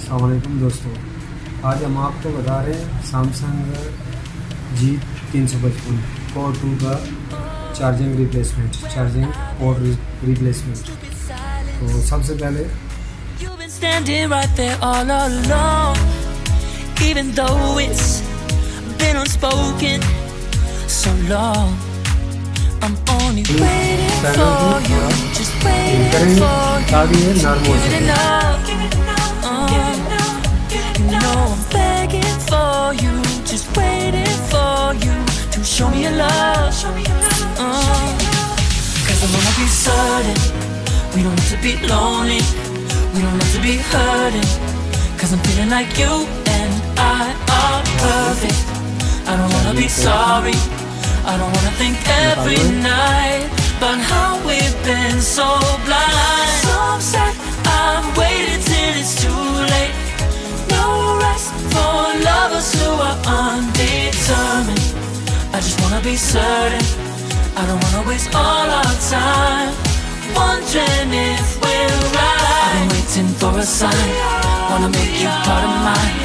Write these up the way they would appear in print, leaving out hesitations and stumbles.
अस्सलाम वालेकुम दोस्तों, आज हम आपको बता रहे हैं सैमसंग G355 कोर 2 का चार्जिंग पोर्ट रिप्लेसमेंट। तो सबसे पहले You've been standing right there all along, even though it's been unspoken so long. I'm only waiting for you, just waiting for you to give it enough. You know I'm begging for you, just waiting for you to show me your love. 'Cause I wanna be certain we don't have to be lonely, we don't have to be hurting. 'Cause I'm feeling like you and I are perfect. I don't wanna be sorry, I don't wanna think every night about how we've been so blind. So upset, I've waited till it's too late. No rest for lovers who are undetermined. I just wanna be certain, I don't wanna waste all our time wondering if we're right. I've been waiting for a sign, wanna make you part of mine.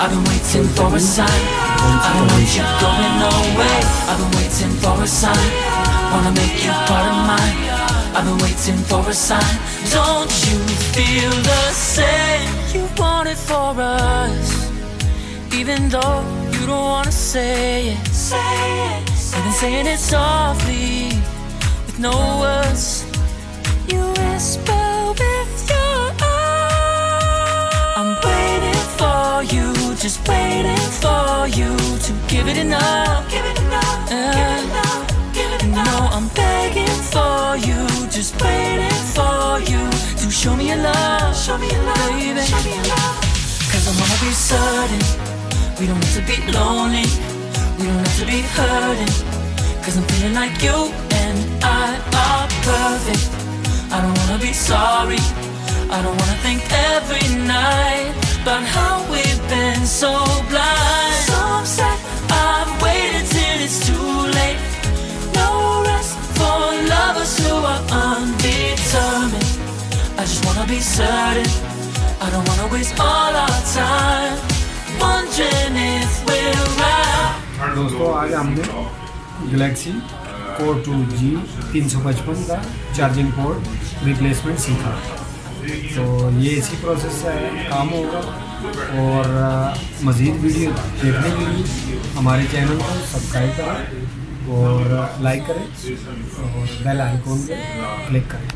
I've been waiting for a sign, I don't want you going away. I've been waiting for a sign, wanna make you part of mine. I've been waiting for a sign, don't you feel the same? You want it for us, even though you don't wanna say it. I've been saying it softly, with no words. You whisper with your eyes. I'm waiting for you, just waiting for you to give it enough. You know I'm begging for you, just waiting for you to show me your love, baby. 'Cause I wanna be certain we don't have to be lonely, we don't have to be hurting. 'Cause I'm feeling like you and I are perfect. I don't wanna be sorry, I don't wanna think every night about how we've been so blind. So upset, I've waited till it's too late. No rest for lovers who are undetermined. I just wanna be certain, I don't wanna waste all our time wondering if we're right. दोस्तों, आज हमने Galaxy core 2 G355 का charging port replacement सीखा। तो ये इसी process से काम होगा। और मज़ीद वीडियो देखने के लिए हमारे चैनल को सब्सक्राइब करें और लाइक करें और बेल आइकॉन पर क्लिक करें।